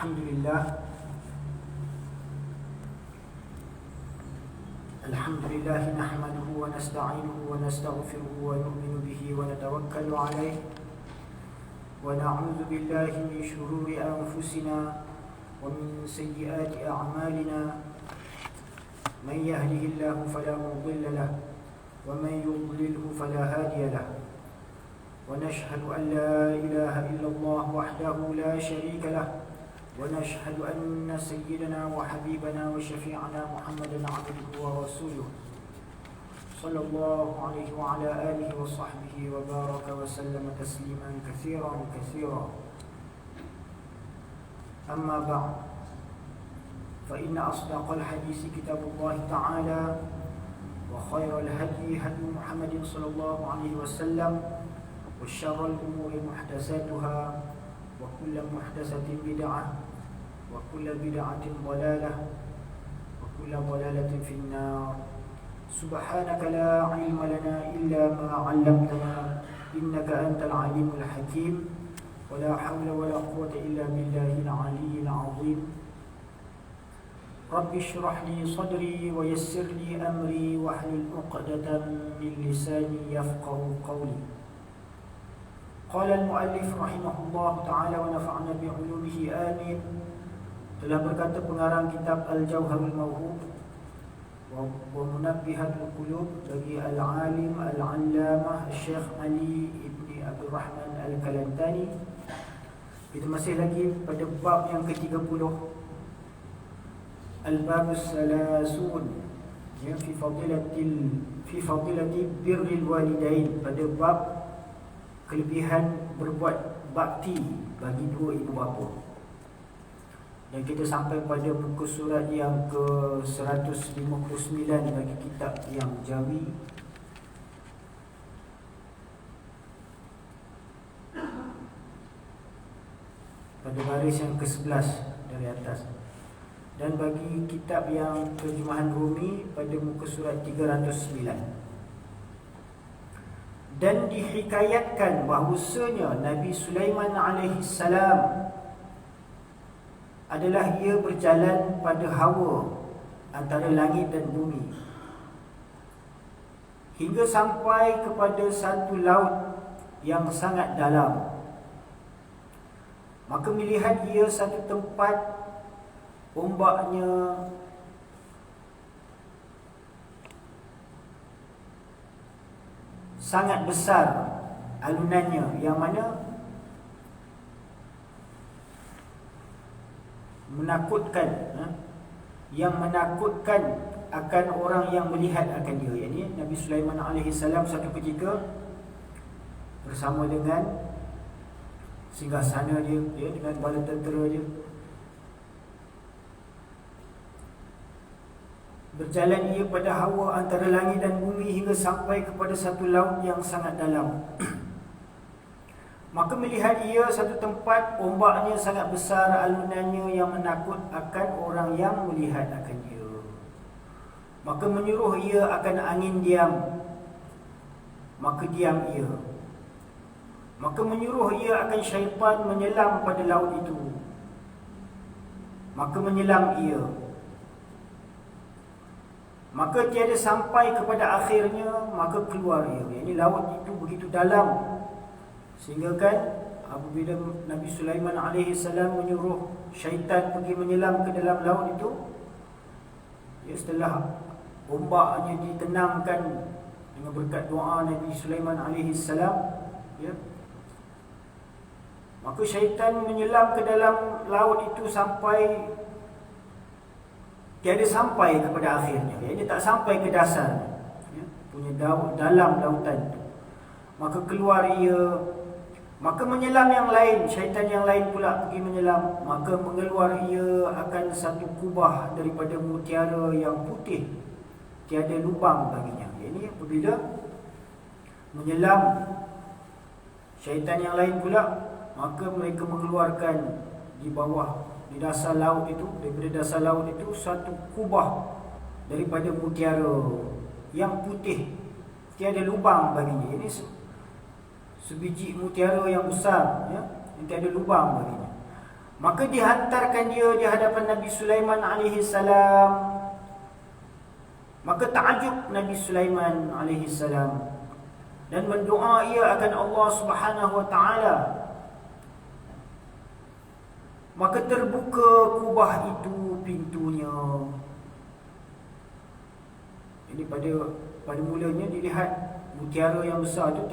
Alhamdulillah nahmaduhu wa nasta'inuhu wa nastaghfiruhu wa nu'minu bihi wa natawakkalu alayhi wa na'udzu billahi min shururi anfusina wa min sayyiati a'malina man yahdihillahu fala mudilla lahu wa man yudlilhu fala hadiya lahu wa nashhadu an la ilaha illallah wahdahu la sharika lahu ونشهد أن سيدنا وحبيبنا وشفيعنا محمدا عبده ورسوله صلى الله عليه وعلى آله وصحبه وبارك وسلم تسليما كثيرا أما بعد فإن أصدق الحديث كتاب الله تعالى وخير الهدي هدي محمد صلى الله عليه وسلم وشر الأمور محدثاتها وكل محدثة بدعة وكل بدعة ضلالة وكل ضلالة في النار سبحانك لا علم لنا إلا ما علمتنا إنك أنت العليم الحكيم ولا حول ولا قوة إلا بالله العلي العظيم رب اشرح لي صدري ويسر لي أمري واحلل عقدة من لساني يفقه قولي قال المؤلف رحمه الله تعالى ونفعنا بعلومه آمين. Telah berkata pengarang kitab Al-Jawharul Mawhub wa Munabbihatul Qulub bagi Al-Alim Al-Allamah Syekh Ali Ibni Abdul Rahman Al-Kalantani. Kita masih lagi pada bab yang ke-30, Al-Babus Salasun, ya, fi fadilati birril walidain, pada bab kelebihan berbuat bakti bagi dua ibu bapa. Dan kita sampai pada buku surat yang ke-159 bagi kitab yang Jawi. Pada baris yang ke-11 dari atas. Dan bagi kitab yang terjemahan Rumi pada muka surat 309. Dan dihikayatkan bahawasanya Nabi Sulaiman alaihissalam adalah ia berjalan pada hawa antara langit dan bumi hingga sampai kepada satu laut yang sangat dalam. Maka melihat ia satu tempat ombaknya sangat besar alunannya, yang mana menakutkan akan orang yang melihat akan dia. Yani Nabi Sulaiman alaihissalam satu ketika bersama dengan singgasana dia, dengan bala tentera dia, berjalan ia pada hawa antara langit dan bumi hingga sampai kepada satu laut yang sangat dalam. Maka melihat ia satu tempat ombaknya sangat besar alunannya, yang menakut akan orang yang melihat akan dia. Maka menyuruh ia akan angin diam, maka diam ia. Maka menyuruh ia akan syaitan menyelam pada laut itu, maka menyelam ia. Maka tiada sampai kepada akhirnya, maka keluar ia. Ini laut itu begitu dalam, sehingga kan apabila Nabi Sulaiman alaihissalam menyuruh syaitan pergi menyelam ke dalam laut itu, ya, setelah ombaknya ditenangkan dengan berkat doa Nabi Sulaiman alaihissalam, ya, maka syaitan menyelam ke dalam laut itu sampai tiada sampai kepada akhirnya. Ia tak sampai ke dasar, ya, punya dalam lautan itu. Maka keluar ia. Maka menyelam yang lain, syaitan yang lain pula pergi menyelam. Maka mengeluar ia akan satu kubah daripada mutiara yang putih, tiada lubang baginya. Ini apabila menyelam syaitan yang lain pula, maka mereka mengeluarkan di bawah, di dasar laut itu, daripada dasar laut itu satu kubah daripada mutiara yang putih, tiada lubang baginya. Ini sebiji mutiara yang besar, ya, yang tiada lubang baginya. Maka dihantarkan dia di hadapan Nabi Sulaiman alaihi salam. Maka ta'ajub Nabi Sulaiman alaihi salam dan mendoa ia akan Allah Subhanahu wa taala. Maka terbuka kubah itu pintunya. Jadi pada mulanya dilihat mutiara yang besar itu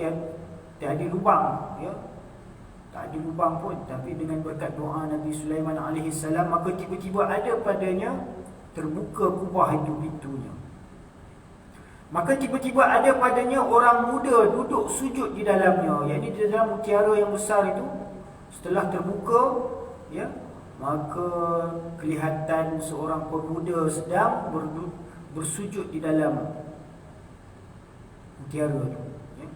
tiada lubang, ya. Tak ada lubang pun, tapi dengan berkat doa Nabi Sulaiman alaihi salam, maka tiba-tiba ada padanya terbuka kubah itu pintunya. Maka tiba-tiba ada padanya orang muda duduk sujud di dalamnya. Yang ini di dalam mutiara yang besar itu. Setelah terbuka, ya, maka kelihatan seorang pemuda sedang bersujud di dalam mutiara itu, ya.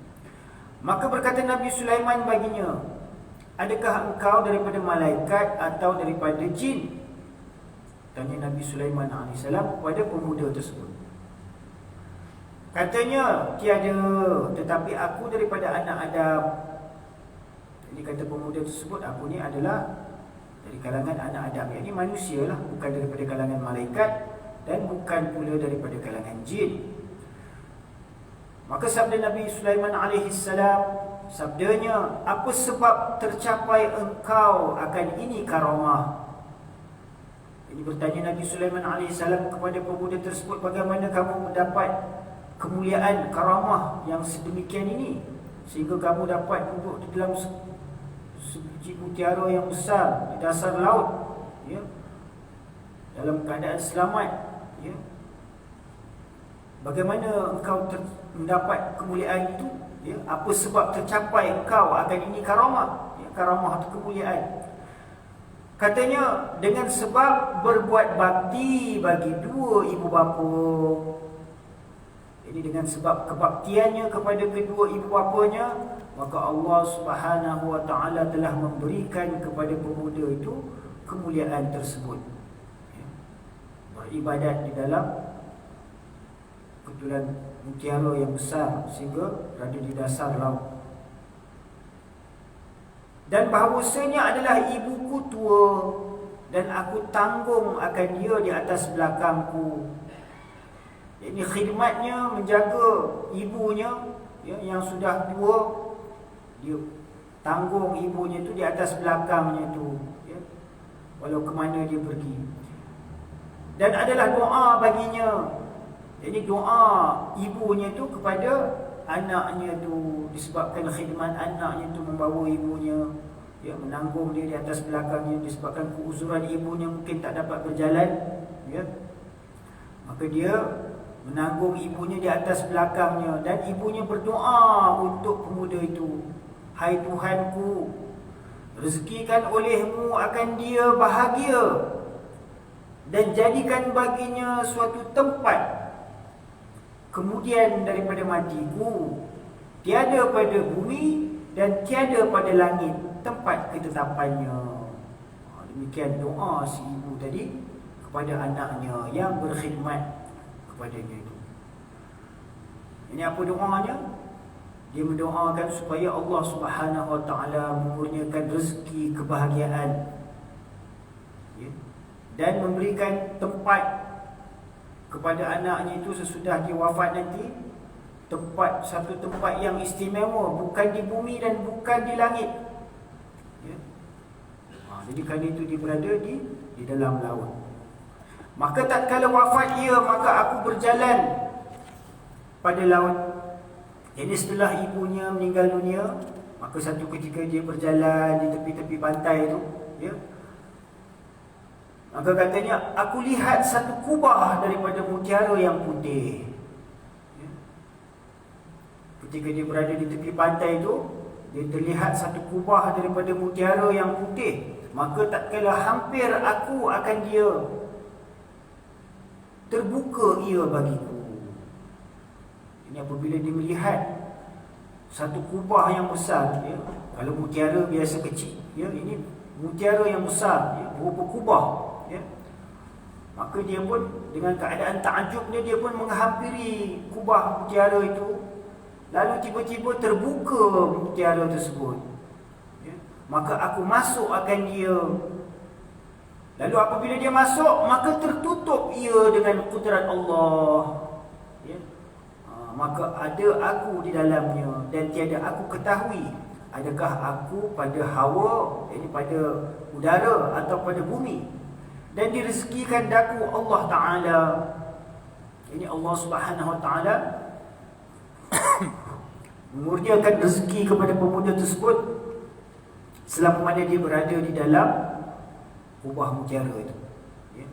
Maka berkata Nabi Sulaiman baginya, adakah engkau daripada malaikat atau daripada jin? Tanya Nabi Sulaiman AS kepada pemuda tersebut. Katanya, tiada, tetapi aku daripada anak Adam. Jadi kata pemuda tersebut, aku ni adalah dari kalangan anak Adam. Yang ini manusia lah, bukan daripada kalangan malaikat dan bukan pula daripada kalangan jin. Maka sabda Nabi Sulaiman AS, sabdanya, apa sebab tercapai engkau akan ini karamah? Ini bertanya Nabi Sulaiman AS kepada pemuda tersebut, bagaimana kamu mendapat kemuliaan karamah yang sedemikian ini sehingga kamu dapat duduk di dalam sebiji mutiara yang besar di dasar laut, ya, dalam keadaan selamat, ya. Bagaimana engkau mendapat kemuliaan itu, ya? Apa sebab tercapai engkau akan ini karamah, ya, karamah atau kemuliaan? Katanya, dengan sebab berbuat bakti bagi dua ibu bapa. Jadi dengan sebab kebaktiannya kepada kedua ibu bapanya, maka Allah Subhanahu wa taala telah memberikan kepada pemuda itu kemuliaan tersebut, ya. Beribadat di dalam kebetulan mutiara yang besar sehingga berada di dasar laut. Dan bahawasanya adalah ibuku tua dan aku tanggung akan dia di atas belakangku. Ini khidmatnya menjaga ibunya, ya, yang sudah tua. Dia tanggung ibunya itu di atas belakangnya tu, ya, walau ke mana dia pergi. Dan adalah doa baginya. Jadi doa ibunya itu kepada anaknya tu, disebabkan khidmat anaknya tu membawa ibunya, ya, menanggung dia di atas belakangnya disebabkan keuzuran ibunya mungkin tak dapat berjalan, ya. Maka dia menanggung ibunya di atas belakangnya. Dan ibunya berdoa untuk pemuda itu, hai Tuhanku, rezekikan olehmu akan dia bahagia dan jadikan baginya suatu tempat kemudian daripada matiku, tiada pada bumi dan tiada pada langit tempat ketetapannya. Demikian doa si ibu tadi kepada anaknya yang berkhidmat kepadanya itu. Ini apa doanya? Dia mendoakan supaya Allah Subhanahu wa taala mengurniakan rezeki kebahagiaan, ya, dan memberikan tempat kepada anaknya itu sesudah dia wafat nanti, satu tempat yang istimewa, bukan di bumi dan bukan di langit, ya. Jadi kerana itu dia berada di dalam laut. Maka tatkala wafat ia, maka aku berjalan pada laut. Jadi setelah ibunya meninggal dunia, maka satu ketika dia berjalan di tepi-tepi pantai itu, ya, maka katanya, aku lihat satu kubah daripada mutiara yang putih, ya. Ketika dia berada di tepi pantai itu, dia terlihat satu kubah daripada mutiara yang putih. Maka tatkala hampir aku akan dia, terbuka ia bagiku. Ini apabila dia melihat satu kubah yang besar, ya. Kalau mutiara biasa kecil, ya, ini mutiara yang besar, ya, berupa kubah, ya. Maka dia pun dengan keadaan takjubnya, dia pun menghampiri kubah mutiara itu. Lalu tiba-tiba terbuka mutiara tersebut, ya. Maka aku masuk akan dia Lalu apabila dia masuk, maka tertutup ia dengan kudrat Allah. Ya. Maka ada aku di dalamnya dan tiada aku ketahui adakah aku pada hawa, ini pada udara atau pada bumi. Dan direzekikan daku Allah Ta'ala. Ini Allah Subhanahu Wa Ta'ala mengurniakan rezeki kepada pemuda tersebut selama mana dia berada di dalam kubah mutiara itu. Ya.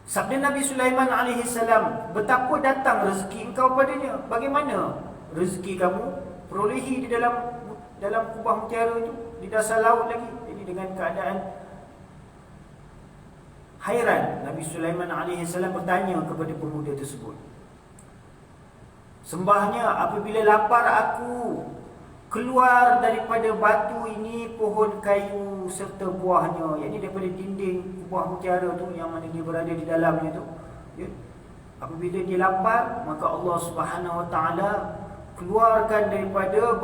Sabda Nabi Sulaiman alaihi salam, betapa datang rezeki engkau padanya? Bagaimana rezeki kamu perolehi di dalam kubah mutiara itu, di dasar laut lagi? Jadi dengan keadaan hairan, Nabi Sulaiman alaihi salam bertanya kepada pemuda tersebut, sembahnya, apabila lapar aku keluar daripada batu ini pohon kayu serta buahnya, yakni daripada dinding buah mutiara tu yang mana dia berada di dalamnya tu, ya. Apabila dia lapar, maka Allah Subhanahu Wa Taala keluarkan daripada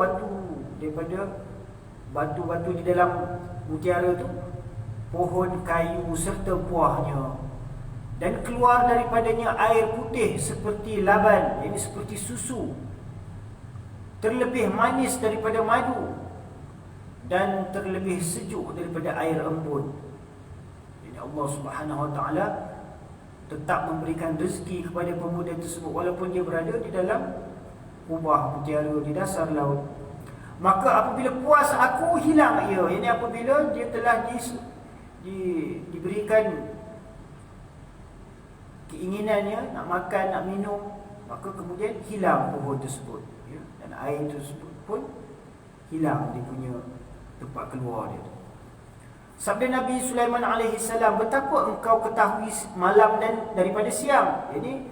batu-batu di dalam mutiara tu pohon kayu serta buahnya, dan keluar daripadanya air putih seperti laban, yakni seperti susu, terlebih manis daripada madu, dan terlebih sejuk daripada air embun. Jadi Allah Subhanahu Wa Taala tetap memberikan rezeki kepada pemuda tersebut walaupun dia berada di dalam kubah mutiara di dasar laut. Maka apabila puas aku, hilang ia. Ini apabila dia telah diberikan keinginannya nak makan, nak minum, maka kemudian hilang pohon tersebut, ya? Dan air tersebut pun hilang dia punya tempat keluar dia. Sabda Nabi Sulaiman alaihi salam, betapa engkau ketahui malam dan daripada siang? Jadi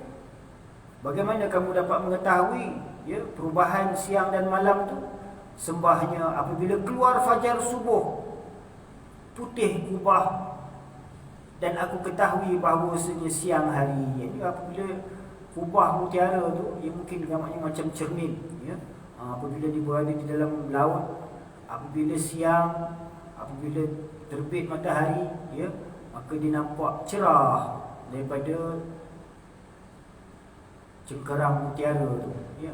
bagaimana kamu dapat mengetahui, ya, perubahan siang dan malam tu? Sembahnya, apabila keluar fajar subuh, putih kubah, dan aku ketahui bahawasanya siang hari. Jadi apabila kubah mutiara tu, ia mungkin gambarnya macam cermin, ya. Apabila dia berada di dalam laut, apabila siang, apabila terbit matahari, ya, maka dia nampak cerah daripada cengkerang mutiara tu, ya.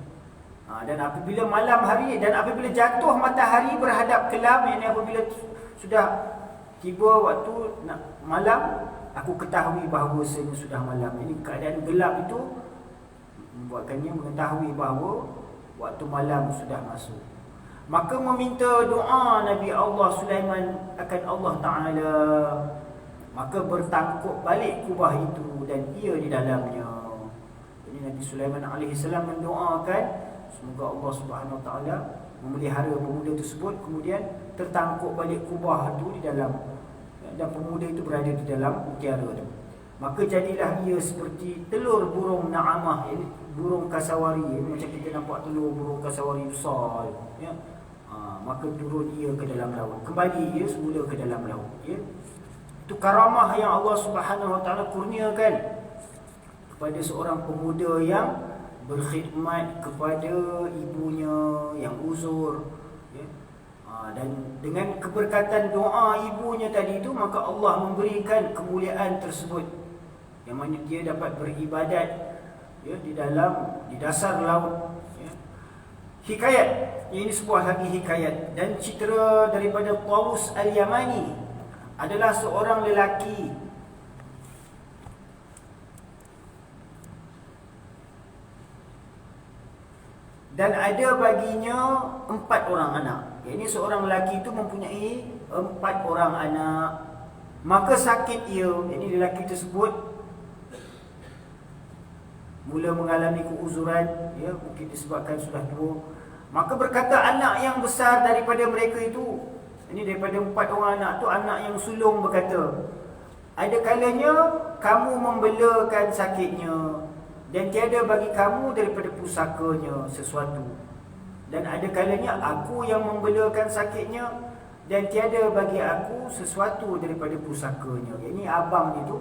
Dan apabila malam hari, dan apabila jatuh matahari berhadap kelam, yang apabila sudah tiba waktu malam, aku ketahui bahawasanya sudah malam. Ini keadaan gelap itu membuatkannya mengetahui bahawa waktu malam sudah masuk. Maka meminta doa Nabi Allah Sulaiman akan Allah Ta'ala, maka bertangkup balik kubah itu dan ia di dalamnya. Jadi Nabi Sulaiman AS mendoakan semoga Allah Subhanahu Wa Ta'ala memelihara pemuda tersebut, kemudian tertangkup balik kubah itu di dalam, dan pemuda itu berada di dalam mutiara itu. Maka jadilah ia seperti telur burung na'amah, burung kasawari. Macam kita nampak telur burung kasawari besar, ya. Maka turun ia ke dalam laut, kembali ia semula ke dalam laut, ya. Itu karamah yang Allah Subhanahu Wa Ta'ala kurniakan kepada seorang pemuda yang berkhidmat kepada ibunya yang uzur, ya. Dan dengan keberkatan doa ibunya tadi itu, maka Allah memberikan kemuliaan tersebut, yang mana dia dapat beribadat, ya, di dasar laut, ya. Hikayat, ini sebuah lagi hikayat dan cerita daripada Tawus Al-Yamani, adalah seorang lelaki dan ada baginya 4 orang anak. Ini seorang lelaki itu mempunyai 4 orang anak. Maka sakit ia, ini lelaki tersebut mula mengalami keuzuran, ya, mungkin disebabkan sudah tua. Maka berkata anak yang besar daripada mereka itu, ini daripada 4 orang anak tu, anak yang sulung berkata, ada kalanya kamu membelakan sakitnya, dan tiada bagi kamu daripada pusakanya sesuatu. Dan ada kalanya aku yang membelakan sakitnya, dan tiada bagi aku sesuatu daripada pusakanya. Ini abang itu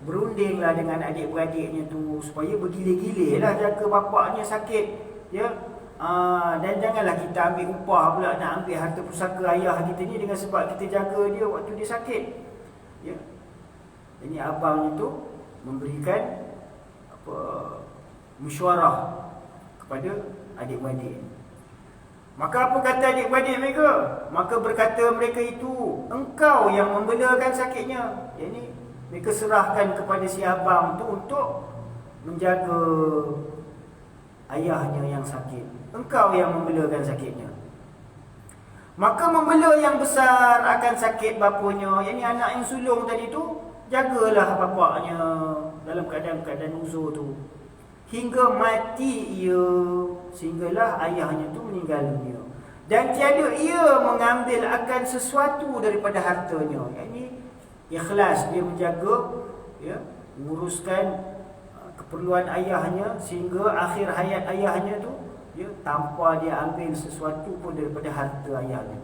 berundinglah dengan adik-beradiknya tu supaya bergila-gila lah jaga bapaknya sakit, ya. Dan janganlah kita ambil upah pula, nak ambil harta pusaka ayah kita ni dengan sebab kita jaga dia waktu dia sakit. Ya. Ini abang itu memberikan mesyuarah kepada adik-beradik. Maka apa kata adik-beradik mereka? Maka berkata mereka itu, engkau yang membelakan sakitnya. Ini mereka serahkan kepada si abang tu untuk menjaga ayahnya yang sakit. Engkau yang membelakan sakitnya. Maka membela yang besar akan sakit bapanya. Yang ni anak yang sulung tadi tu, jagalah bapaknya dalam keadaan uzur tu, hingga mati ia, sehinggalah ayahnya tu meninggal dunia. Dan tiada ia mengambil akan sesuatu daripada hartanya. Yang ini ikhlas dia menjaga, ya, menguruskan keperluan ayahnya sehingga akhir hayat ayahnya tu, ya, tanpa dia ambil sesuatu pun daripada harta ayahnya.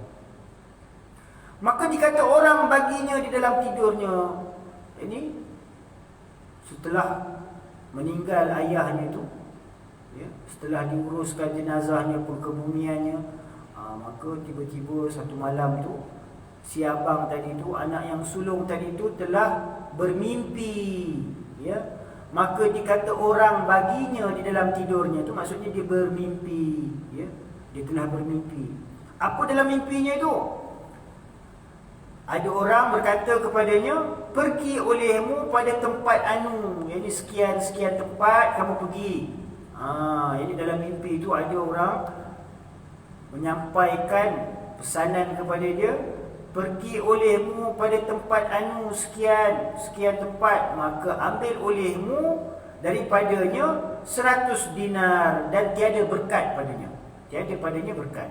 Maka dikata orang baginya di dalam tidurnya. Ini setelah meninggal ayahnya itu, ya, setelah diuruskan jenazahnya, perkebumiannya, maka tiba-tiba satu malam tu si abang tadi tu, anak yang sulung tadi tu telah bermimpi, ya. Maka dikata orang baginya di dalam tidurnya tu, maksudnya dia bermimpi, ya. Dia telah bermimpi. Apa dalam mimpinya itu? Ada orang berkata kepadanya, pergi olehmu pada tempat anu, ini sekian-sekian tempat kamu pergi. Ini dalam mimpi itu ada orang menyampaikan pesanan kepada dia, pergi olehmu pada tempat anu sekian tempat, maka ambil olehmu daripadanya 100 dinar dan tiada berkat padanya. Tiada padanya berkat.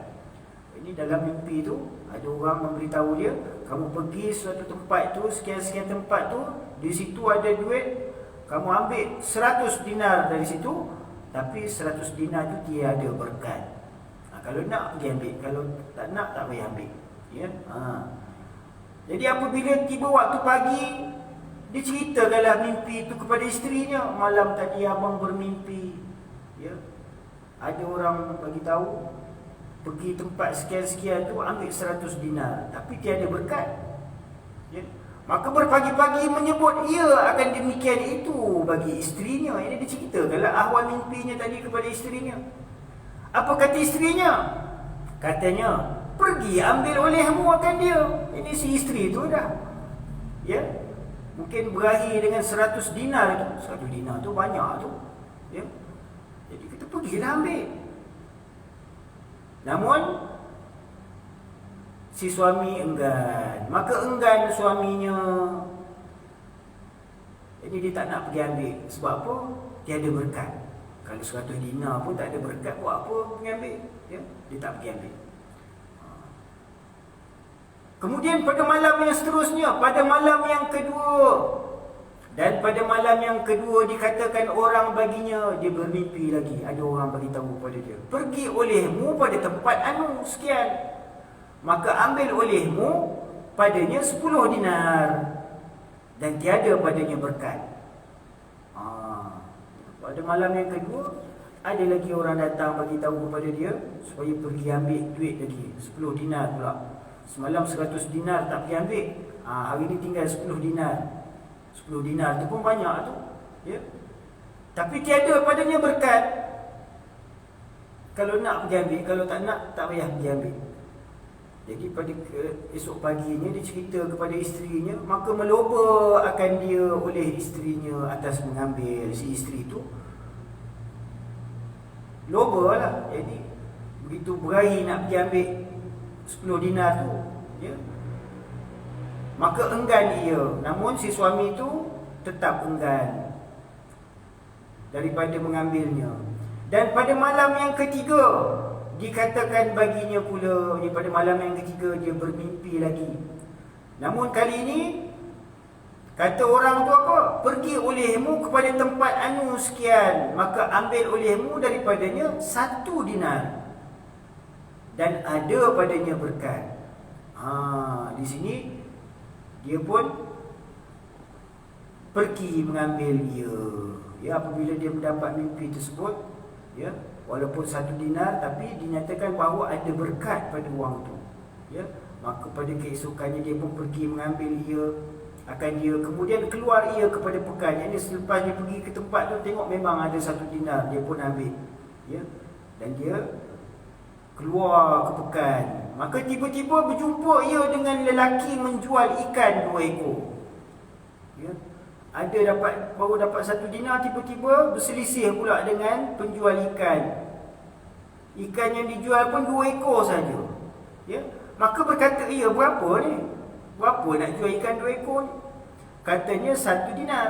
Ini dalam mimpi tu ada orang memberitahu dia, kamu pergi suatu tempat tu, sekian-sekian tempat tu, di situ ada duit, kamu ambil 100 dinar dari situ, tapi 100 dinar tu tiada berkat. Kalau nak pergi ambil, kalau tak nak tak payah ambil, ya. Jadi apabila tiba waktu pagi, dia ceritakanlah mimpi itu kepada isterinya. Malam tadi abang bermimpi, ya, ada orang bagi tahu, pergi tempat sekian-sekian tu ambil 100 dinar, tapi tiada berkat, ya. Maka berpagi-pagi menyebut ia akan demikian itu bagi isterinya. Ini dia ceritakanlah ahwal mimpinya tadi kepada isterinya. Apa kata isterinya? Katanya, pergi ambil olehmu akan dia. Ini si isteri tu dah, ya, mungkin berakhir dengan 100 dinar itu. 100 dinar tu banyak tu, ya. Jadi kita pergilah ambil. Namun si suami enggan. Maka enggan suaminya. Jadi dia tak nak pergi ambil. Sebab apa? Tiada berkat. Kalau 100 dinar pun tak ada berkat, buat apa pergi ambil, ya? Dia tak pergi ambil. Kemudian pada malam yang seterusnya, pada malam yang kedua, dan pada malam yang kedua dikatakan orang baginya, dia bermimpi lagi. Ada orang bagi tahu kepada dia, pergi olehmu pada tempat anu sekian, maka ambil olehmu padanya 10 dinar dan tiada padanya berkat. Pada malam yang kedua, ada lagi orang datang bagi tahu kepada dia supaya pergi ambil duit lagi 10 dinar pula. Semalam 100 dinar tak pergi ambil, hari ni tinggal 10 dinar. 10 dinar tu pun banyak tu, ya. Tapi tiada padanya berkat. Kalau nak pergi ambil, kalau tak nak tak payah pergi ambil. Jadi pada esok paginya dia cerita kepada isterinya, maka meloba akan dia oleh isterinya atas mengambil si isteri tu. Loba lah. Jadi begitu berahi nak pergi ambil 10 dinar tu, ya, maka enggan ia. Namun si suami tu tetap enggan daripada mengambilnya. Dan pada malam yang ketiga dikatakan baginya pula, pada malam yang ketiga dia bermimpi lagi. Namun kali ini kata orang tu apa? Pergi olehmu kepada tempat anu sekian, maka ambil olehmu daripadanya 1 dinar dan ada padanya berkat. Di sini dia pun pergi mengambil ia. Ya, apabila dia mendapat mimpi tersebut, ya, walaupun 1 dinar, tapi dinyatakan bahawa ada berkat pada wang tu, ya. Maka pada keesokannya dia pun pergi mengambil ia, kemudian keluar ia kepada pekan. Yang selepas dia pergi ke tempat tu, tengok memang ada 1 dinar, dia pun ambil, ya. Dan dia keluar ke pekan. Maka tiba-tiba berjumpa ia dengan lelaki menjual ikan 2 ekor, ya. Baru dapat 1 dinar, tiba-tiba berselisih pula dengan penjual ikan. Ikan yang dijual pun 2 ekor saja, ya. Maka berkata ia, berapa ni? Berapa nak jual ikan 2 ekor ni? Katanya 1 dinar.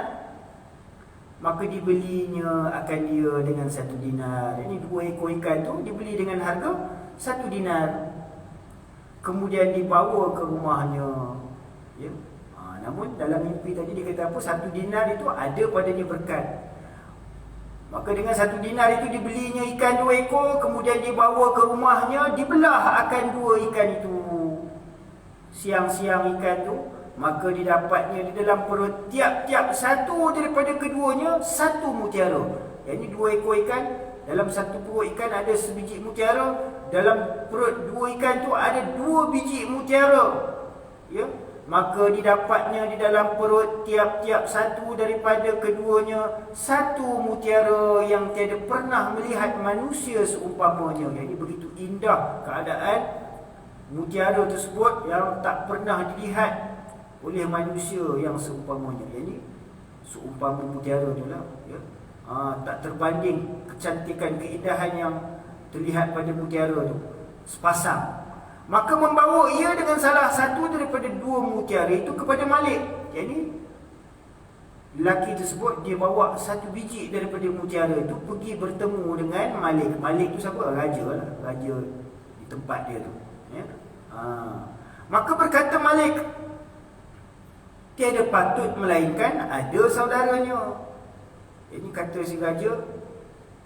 Maka dibelinya akan dia dengan 1 dinar. Ini 2 ekor ikan tu dibeli dengan harga 1 dinar. Kemudian dibawa ke rumahnya, ya. Namun dalam mimpi tadi dia kata apa? 1 dinar itu ada padanya berkat. Maka dengan 1 dinar itu dibelinya ikan 2 ekor, kemudian dibawa ke rumahnya, dibelah akan 2 ikan itu. Siang-siang ikan tu, maka didapatnya di dalam perut tiap-tiap satu daripada keduanya 1 mutiara. Yang ini 2 ekor ikan, dalam 1 perut ikan ada sebiji mutiara, dalam perut 2 ikan tu ada 2 biji mutiara, ya. Maka didapatnya di dalam perut tiap-tiap satu daripada keduanya 1 mutiara yang tiada pernah melihat manusia seumpamanya. Yang ini begitu indah keadaan mutiara tersebut yang tak pernah dilihat oleh manusia yang seumpamanya. Yang ini seumpama mutiara tu lah, ya. Tak terbanding kecantikan, keindahan yang terlihat pada mutiara tu sepasang. Maka membawa ia dengan salah satu daripada 2 mutiara itu kepada Malik. Jadi lelaki tersebut dia bawa 1 biji daripada mutiara itu pergi bertemu dengan Malik. Malik tu siapa? Raja lah, raja di tempat dia tu, ya. Maka berkata Malik, tiada patut melainkan ada saudaranya. Ini kata si raja,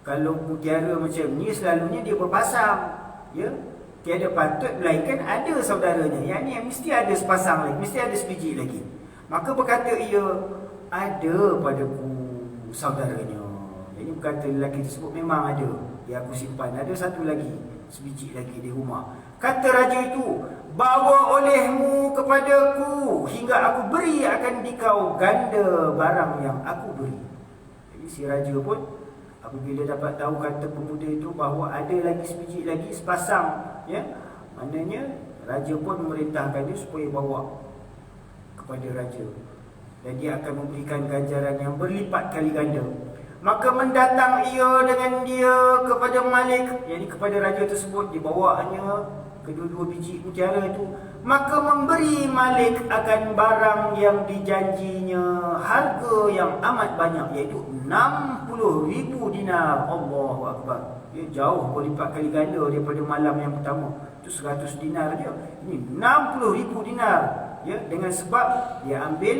kalau mutiara macam ni selalunya dia berpasang, ya. Tiada patut melainkan ada saudaranya. Yang ni mesti ada sepasang lagi, mesti ada sebiji lagi. Maka berkata ia, ada padaku saudaranya. Jadi berkata lelaki tersebut, memang ada, yang aku simpan. Ada 1 lagi, sebiji lagi di rumah. Kata raja itu, bawa olehmu kepadaku hingga aku beri akan dikau ganda barang yang aku beri. Jadi si raja pun apabila dapat tahu kata pemuda itu bahawa ada lagi sebiji lagi, sepasang, ya, maknanya raja pun memerintahkan dia supaya bawa kepada raja, dan dia akan memberikan ganjaran yang berlipat kali ganda. Maka mendatang ia dengan dia kepada Malik, yakni kepada raja tersebut, dibawanya kedua-dua biji mutiara itu. Maka memberi Malik akan barang yang dijanjinya harga yang amat banyak, iaitu 60,000 dinar. Allahu Akbar. Dia jauh berlipat kali ganda daripada malam yang pertama. Itu 100 dinar dia. Ini 60,000 dinar, ya, dengan sebab dia ambil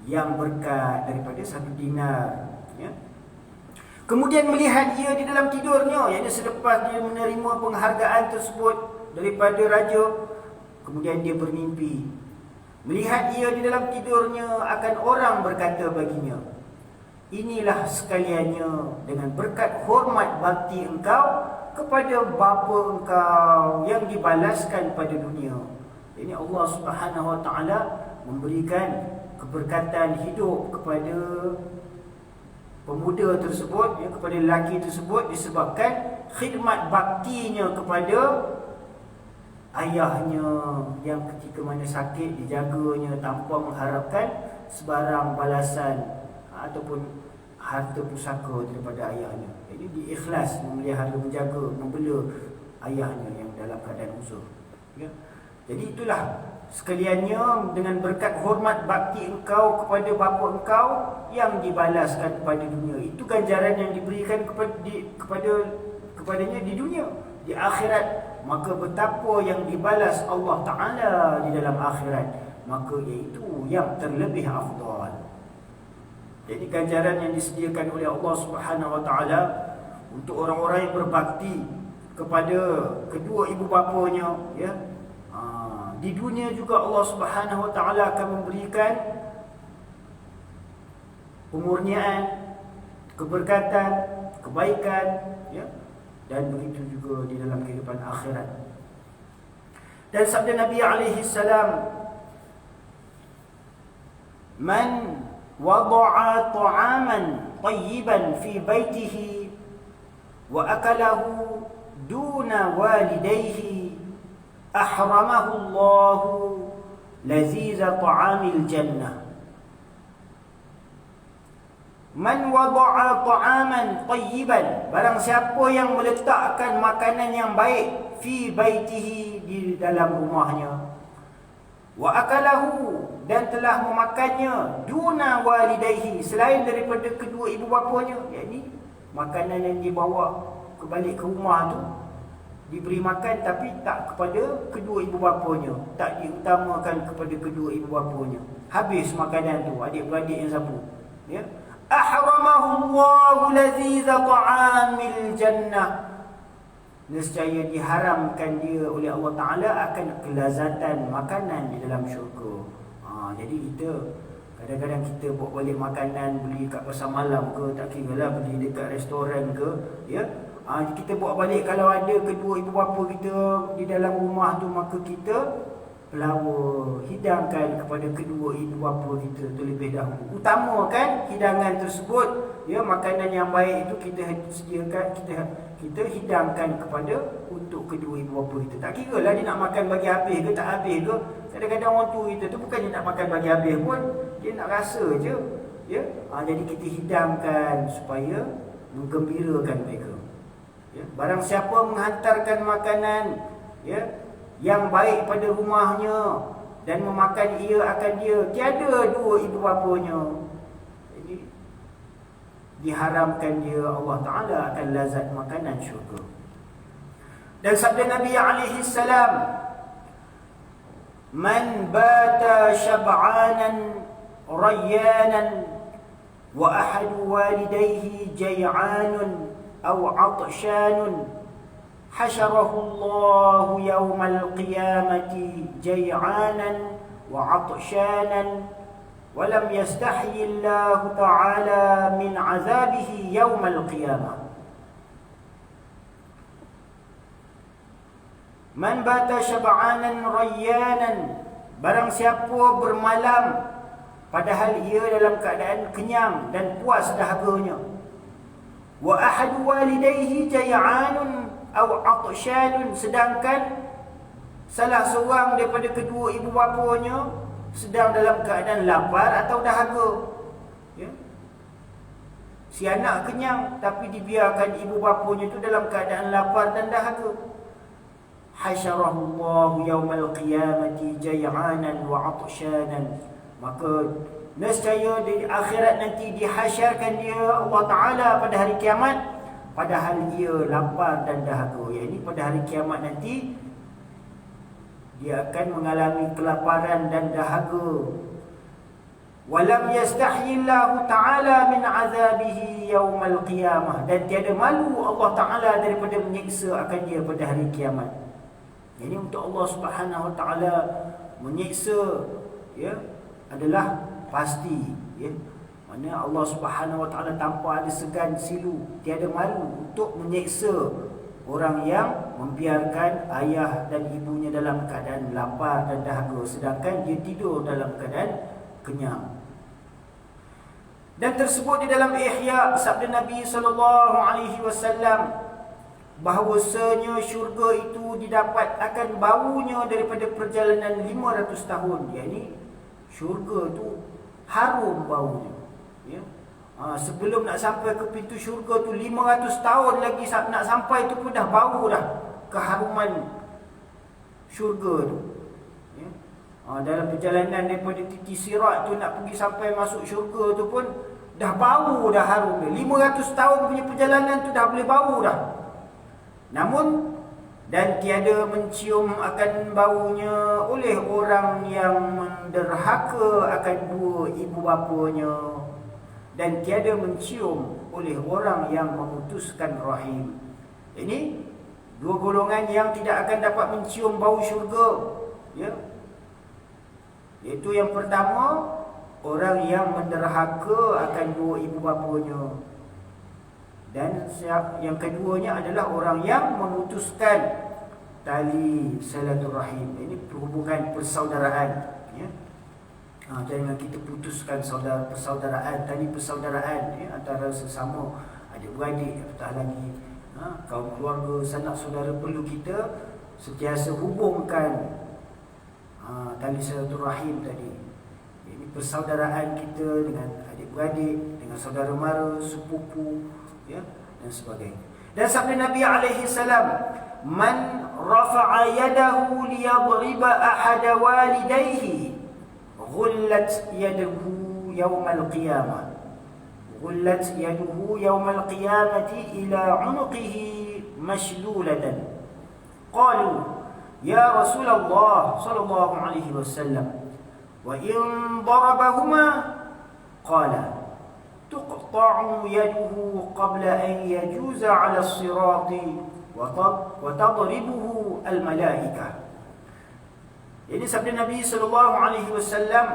yang berkat daripada 1 dinar, ya. Kemudian melihat ia di dalam tidurnya, iaitu selepas dia menerima penghargaan tersebut daripada raja, kemudian dia bermimpi. Melihat ia di dalam tidurnya akan orang berkata baginya, inilah sekaliannya dengan berkat hormat bakti engkau kepada bapa engkau yang dibalaskan pada dunia. Ini Allah Subhanahu Wa Taala memberikan keberkatan hidup kepada pemuda tersebut, ya, kepada lelaki tersebut disebabkan khidmat baktinya kepada ayahnya yang ketika mana sakit dijaganya tanpa mengharapkan sebarang balasan ataupun harta pusaka daripada ayahnya. Jadi dia ikhlas memelihara, menjaga, membela ayahnya yang dalam keadaan uzur, ya. Jadi itulah sekaliannya dengan berkat hormat bakti engkau kepada bapa engkau yang dibalaskan pada dunia. Itu ganjaran yang diberikan kepadanya di dunia. Di akhirat, maka betapa yang dibalas Allah Ta'ala di dalam akhirat, maka iaitu yang terlebih afdal. Jadi ganjaran yang disediakan oleh Allah Subhanahu Wa Ta'ala untuk orang-orang yang berbakti kepada kedua ibu bapanya, ya, di dunia juga Allah Subhanahu Wa Ta'ala akan memberikan pemurniaan, keberkatan, kebaikan, ya, dan begitu juga di dalam kehidupan akhirat. Dan sabda Nabi alaihi salam, man wada'a ta'aman tayyiban fi baitihi wa akalahu duna walidayhi ahramahu Allahu laziza ta'amil jannah. Man wada'a ta'aman tayyiban, barang siapa yang meletakkan makanan yang baik fi baitihi, di dalam rumahnya, wa akalahu, dan telah memakannya, duna walidayhi, selain daripada kedua ibu bapanya, yakni makanan yang dibawa kembali ke rumah tu diberi makan tapi tak kepada kedua ibu bapanya, tak diutamakan kepada kedua ibu bapanya, habis makanan tu adik-beradik yang sapu, ya, ahramahu Allahu laziza ta'amil jannah, nescaya diharamkan dia oleh Allah Ta'ala akan kelazatan makanan di dalam syurga. Jadi kita kadang-kadang kita buat balik makanan, beli kat pasar malam ke, tak kira lah beli dekat restoran ke, ya, kita buat balik. Kalau ada kedua ibu bapa kita di dalam rumah tu, maka kita pelawa, hidangkan kepada kedua ibu bapa kita terlebih dahulu. Utamakan hidangan tersebut, ya, makanan yang baik itu kita sediakan, kita hidangkan kepada untuk kedua ibu bapa kita. Tak kira lah dia nak makan bagi habis ke tak habis ke. Kadang-kadang orang tua kita tu bukan dia nak makan bagi habis pun, dia nak rasa je, ya. Jadi kita hidangkan supaya menggembirakan mereka, ya. Barang siapa menghantarkan makanan, ya, yang baik pada rumahnya dan memakan ia akan dia, tiada dua ibu bapanya, jadi diharamkan dia, Allah Ta'ala akan lazat makanan syurga. Dan sabda Nabi alaihi salam, man bata syab'anan rayyanan wa ahadu walidayhi jay'anun aw 'atshanun hasyarahu Allahu yawmal qiyamati jay'anan wa 'atshanan wa lam yastahyi Allahu ta'ala min 'azabihi yawmal qiyamah. Man bata syab'anan rayyanan, barang siapa bermalam padahal ia dalam keadaan kenyang dan puas dahaganya, wa ahadu walidayhi jay'anun aw 'atshanun, sedangkan salah seorang daripada kedua ibu bapanya sedang dalam keadaan lapar atau dahaga, ya. Si anak kenyang tapi dibiarkan ibu bapanya itu dalam keadaan lapar dan dahaga. Hasyarahu Allahu yawmal qiyamati jay'anan wa 'atshanan, maka nescaya di akhirat nanti dihasyarkan dia Allah Ta'ala pada hari kiamat padahal ia lapar dan dahaga. Yakni pada hari kiamat nanti dia akan mengalami kelaparan dan dahaga. Walam yastahyillahu ta'ala min azabihi yaumal qiyamah, dan tiada malu Allah Ta'ala daripada menyiksa akan dia pada hari kiamat. Ini untuk Allah Subhanahu Wa Ta'ala menyiksa, ya, adalah pasti, ya. Mana Allah Subhanahu Wa Ta'ala tanpa ada segan silu, tiada malu untuk menyiksa orang yang membiarkan ayah dan ibunya dalam keadaan lapar dan dahaga sedangkan dia tidur dalam keadaan kenyang. Dan tersebut di dalam Ihya sabda Nabi SAW bahawasanya syurga itu didapat akan baunya daripada perjalanan 500 tahun. Yakni syurga tu harum baunya, ya. Sebelum nak sampai ke pintu syurga tu 500 tahun lagi nak sampai tu pun dah bau dah keharuman syurga tu, ya. Dalam perjalanan daripada titik Sirat tu nak pergi sampai masuk syurga tu pun dah bau dah harum dia. 500 tahun punya perjalanan tu dah boleh bau dah. Namun dan tiada mencium akan baunya oleh orang yang menderhaka akan dua ibu bapanya, dan tiada mencium oleh orang yang memutuskan rahim. Ini dua golongan yang tidak akan dapat mencium bau syurga, ya. Iaitu yang pertama, orang yang menderhaka akan dua ibu bapanya, Dan yang keduanya adalah orang yang memutuskan tali silaturahim. Ini hubungan persaudaraan, ya. Jangan kita putuskan persaudaraan, tali persaudaraan, ya, antara sesama adik-beradik, apatah lagi kaum keluarga, sanak saudara. Perlu kita sentiasa hubungkan tali silaturahim tadi. Ini persaudaraan kita dengan adik-beradik, dengan saudara mara, sepupu, ya, dan sebagainya. Dan sabda Nabi alaihi salam, man rafa'a yadahu liyadriba ahada walidayhi ghullat yaduhu yawmal qiyamah, ghullat yaduhu yawmal qiyamati ila 'unuqihi mashlulatan. Qalu ya Rasulullah sallallahu alaihi wasallam, wa in darabahuma? Qala tuqta'u yaduhu qabla an yajuza 'ala as-sirati wa tadribuhu al-malaikah. Ini sabda Nabi sallallahu alaihi wasallam,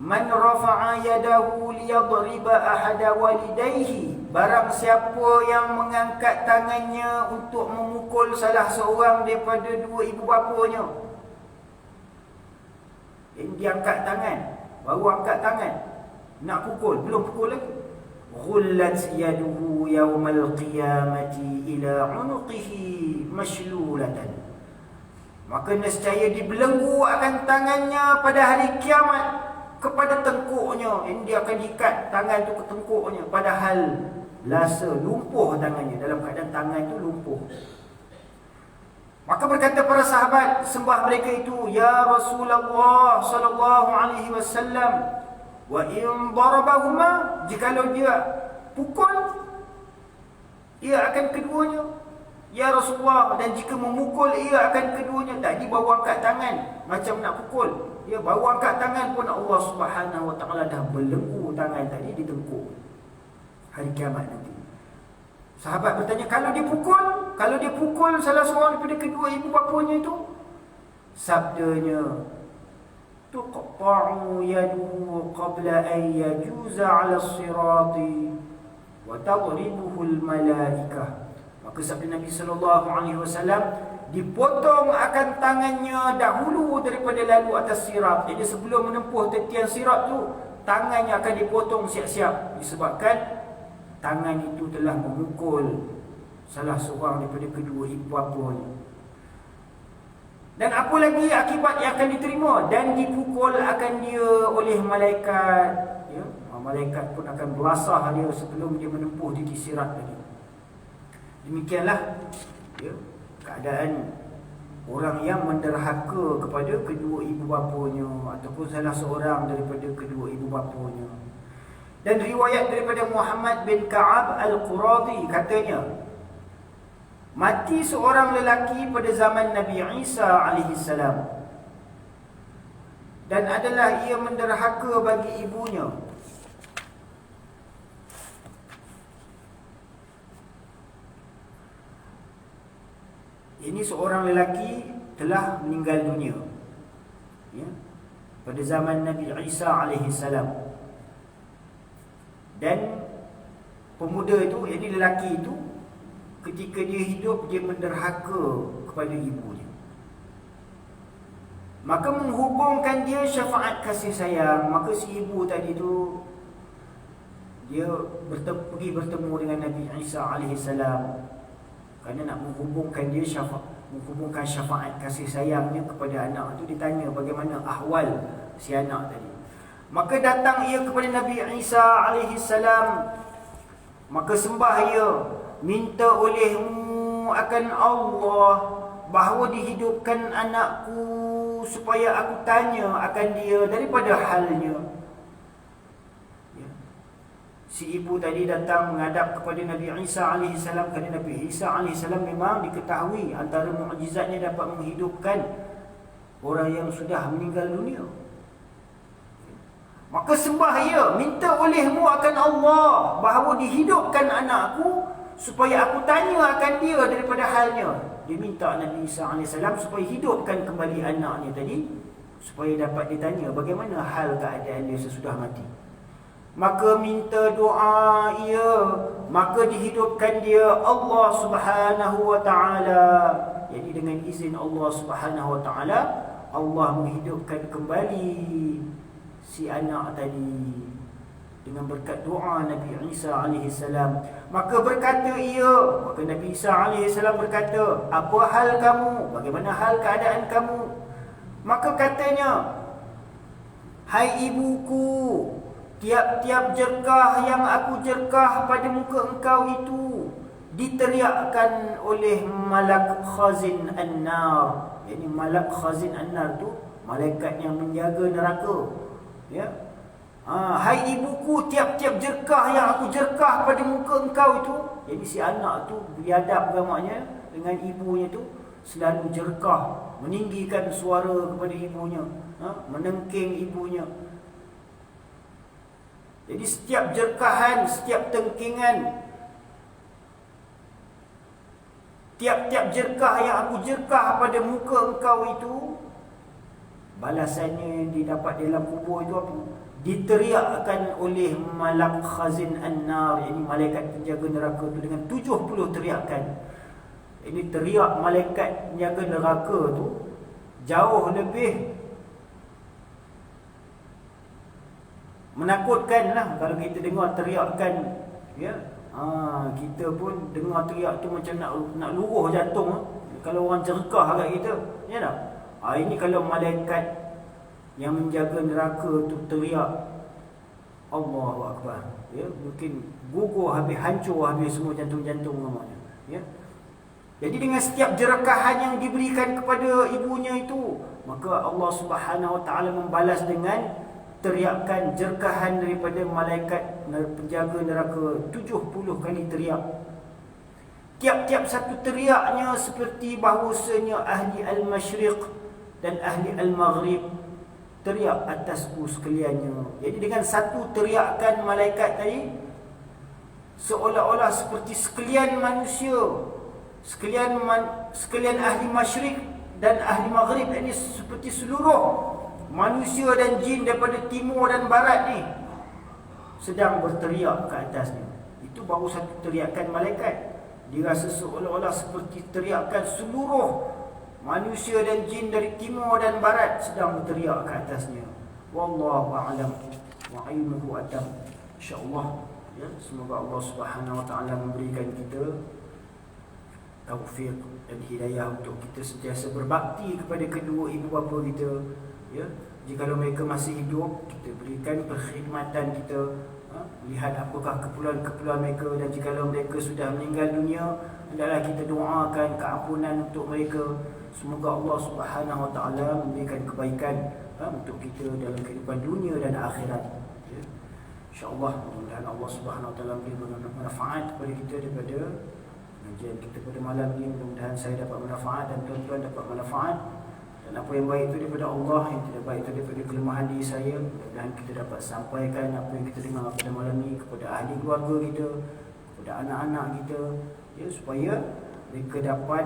man rafa'a yadahu liyadriba ahada walidayhi, barang siapa yang mengangkat tangannya untuk memukul salah seorang daripada dua ibu bapanya. Ini dia angkat tangan, baru angkat tangan nak pukul, belum pukul lagi. Ghullat yaduhu yawmal qiyamati ila 'unuqihi mashlulatan, maka nescaya dibelenggu akan tangannya pada hari kiamat kepada tengkuknya. Ini dia akan ikat tangan tu ke tengkuknya, padahal lasa lumpuh tangannya, dalam keadaan tangan tu lumpuh. Maka berkata para sahabat sembah mereka itu, ya Rasulullah sallallahu alaihi wasallam, wa in darabahuma, jikalau dia pukul, ia akan keduanya. Ya Rasulullah, dan jika memukul ia akan keduanya. Tadi baru angkat tangan macam nak pukul, dia baru angkat tangan pun Allah Subhanahu wa taala dah belenggu tangan tadi di tengkuk hari kiamat nanti. Sahabat bertanya, kalau dia pukul salah seorang daripada kedua ibu bapanya itu, sabdanya, tuqta'u yaduhu qabla an yajuza 'ala as-sirati wa tadribuhu al-malaikah. Maka sabda Nabi sallallahu alaihi wasallam, dipotong akan tangannya dahulu daripada lalu atas sirat. Jadi sebelum menempuh tetian sirat tu, tangannya akan dipotong siap-siap, disebabkan tangan itu telah memukul salah seorang daripada kedua ibu bapanya. Dan apa lagi akibat yang akan diterima? Dan dipukul akan dia oleh malaikat, ya? Malaikat pun akan belasah dia sebelum dia menempuh titik sirat tadi. Demikianlah, ya, keadaan orang yang menderhaka kepada kedua ibu bapanya ataupun salah seorang daripada kedua ibu bapanya. Dan riwayat daripada Muhammad bin Ka'ab Al-Quradi katanya, mati seorang lelaki pada zaman Nabi Isa alaihi salam, dan adalah ia menderhaka bagi ibunya. Ini seorang lelaki telah meninggal dunia, ya, pada zaman Nabi Isa alaihi salam. Dan pemuda itu, yakni lelaki itu, ketika dia hidup, dia menderhaka kepada ibunya. Maka menghubungkan dia syafaat kasih sayang. Maka si ibu tadi tu, dia pergi bertemu dengan Nabi Isa AS, kerana nak menghubungkan dia menghubungkan syafaat kasih sayangnya kepada anak itu. Ditanya bagaimana ahwal si anak tadi. Maka datang ia kepada Nabi Isa AS, maka sembah ia, minta olehmu akan Allah bahawa dihidupkan anakku supaya aku tanya akan dia daripada halnya. Ya. Si ibu tadi datang menghadap kepada Nabi Isa AS, kerana Nabi Isa AS memang diketahui antara mukjizatnya dapat menghidupkan orang yang sudah meninggal dunia. Maka sembah ia, minta olehmu akan Allah bahawa dihidupkan anakku supaya aku tanya akan dia daripada halnya. Dia minta Nabi Isa AS supaya hidupkan kembali anaknya tadi, supaya dapat ditanya bagaimana hal keadaan dia sesudah mati. maka minta doa ia, maka dihidupkan dia Allah Subhanahu wa taala. Jadi dengan izin Allah Subhanahu wa taala, Allah menghidupkan kembali si anak tadi dengan berkat doa Nabi Isa alaihi salam. Maka berkata ia, maka Nabi Isa alaihi salam berkata, apa hal kamu? Bagaimana hal keadaan kamu? Maka katanya, hai ibuku, tiap-tiap jerkah yang aku jerkah pada muka engkau itu diteriakkan oleh malak khazin an-nar. Jadi malak khazin an-nar tu malaikat yang menjaga neraka. Ya. Hai ibuku, tiap-tiap jerkah yang aku jerkah pada muka engkau itu. Jadi si anak tu biadab gamanya dengan ibunya tu, selalu jerkah, meninggikan suara kepada ibunya, menengking ibunya. Jadi setiap jerkahan, setiap tengkingan, tiap-tiap jerkah yang aku jerkah pada muka engkau itu, balasannya yang didapat dalam kubur itu apa? Diteriakkan oleh malak khazin an-nar, ini malaikat penjaga neraka itu, dengan 70 teriakan. Ini teriak malaikat penjaga neraka tu jauh lebih menakutkan lah. Kalau kita dengar teriakan, ya, kita pun dengar teriak tu macam nak luruh jantung. Kalau orang jerkah kat kita, ya tak? Ini kalau malaikat yang menjaga neraka tu teriak, Allahu Akbar, ya, mungkin gugur habis, hancur habis semua jantung-jantung namanya, ya. Jadi dengan setiap jerkahan yang diberikan kepada ibunya itu, maka Allah Subhanahu wa taala membalas dengan teriakan jerkahan daripada malaikat penjaga neraka, 70 kali teriak. Tiap-tiap satu teriaknya seperti bahawasanya ahli al-masyriq dan ahli al-maghrib teriak atasku sekaliannya. Jadi dengan satu teriakan malaikat tadi, seolah-olah seperti sekalian manusia, sekalian ahli masyriq dan ahli maghrib, ini seperti seluruh manusia dan jin daripada timur dan barat ni sedang berteriak ke atasnya. Itu baru satu teriakan malaikat. Dirasa seolah-olah seperti teriakan seluruh manusia dan jin dari timur dan barat sedang berteriak ke atasnya. Wallahu a'lam wa ilmuhu atam. Insya-Allah, ya, semoga Allah Subhanahu wa taala memberikan kita taufik dan hidayah untuk kita sentiasa berbakti kepada kedua ibu bapa kita, ya. Jika mereka masih hidup, kita berikan perkhidmatan kita, lihat apakah keperluan-keperluan mereka, dan jika mereka sudah meninggal dunia, hendaklah kita doakan keampunan untuk mereka. Semoga Allah Subhanahu wa taala memberikan kebaikan untuk kita dalam kehidupan dunia dan akhirat, ya. Insya-Allah, mudah-mudahan Allah Subhanahu wa taala beri manfaat kepada kita daripada pengajian kita pada malam ini. Mudah-mudahan saya dapat manfaat dan tuan-tuan dapat manfaat. Dan apa yang baik itu daripada Allah, yang tidak baik itu daripada kelemahan diri saya. Mudah-mudahan kita dapat sampaikan apa yang kita dengar pada malam ini kepada ahli keluarga kita, kepada anak-anak kita, ya, supaya mereka dapat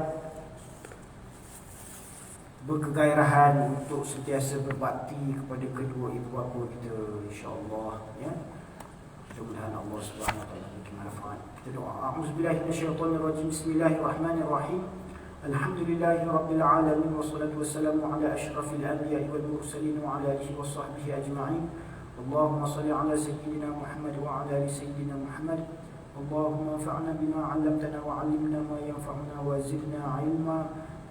berkegairahan untuk sentiasa berbakti kepada kedua ibu bapa kita, insya-Allah, ya. Mudah-mudahan Allah Subhanahu wa taala memberi manfaat. Kita doa. A'udzubillahi minasyaitonirrajim. Bismillahirrahmanirrahim. Alhamdulillahi rabbil alamin, wassalatu wassalamu ala asyrafil anbiya'i wal mursalin wa ala alihi washabbihi ajma'in. Allahumma shalli ala sayyidina Muhammad wa ala ali sayyidina Muhammad. Allahumma anfa'na bima 'allamtana wa 'allimna ma yanfa'una wa zidna 'ilma.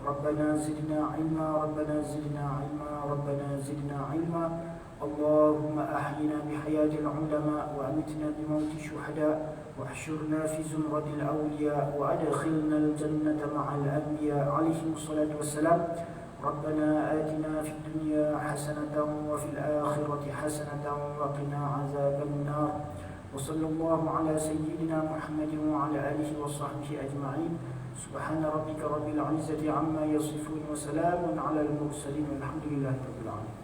Rabbana zidna 'ilma, Rabbana zidna 'ilma, Rabbana zidna 'ilma. Allahumma ahyina bihayatil ulama wa amitna bimauti syuhada wa ahsyurna fi zumratil awliya wa adkhilna al-jannata ma'al anbiya alaihim salatu wassalam. Rabbana atina fid dunya hasanatan wa fil akhirati hasanatan wa qina azaban nar. Wa sallallahu ala sayyidina Muhammadin wa ala alihi wa sahbihi ajma'in. Subhana rabbika rabbil izzati amma yasifun wa salamun ala al-mursalin walhamdulillahi rabbil alamin.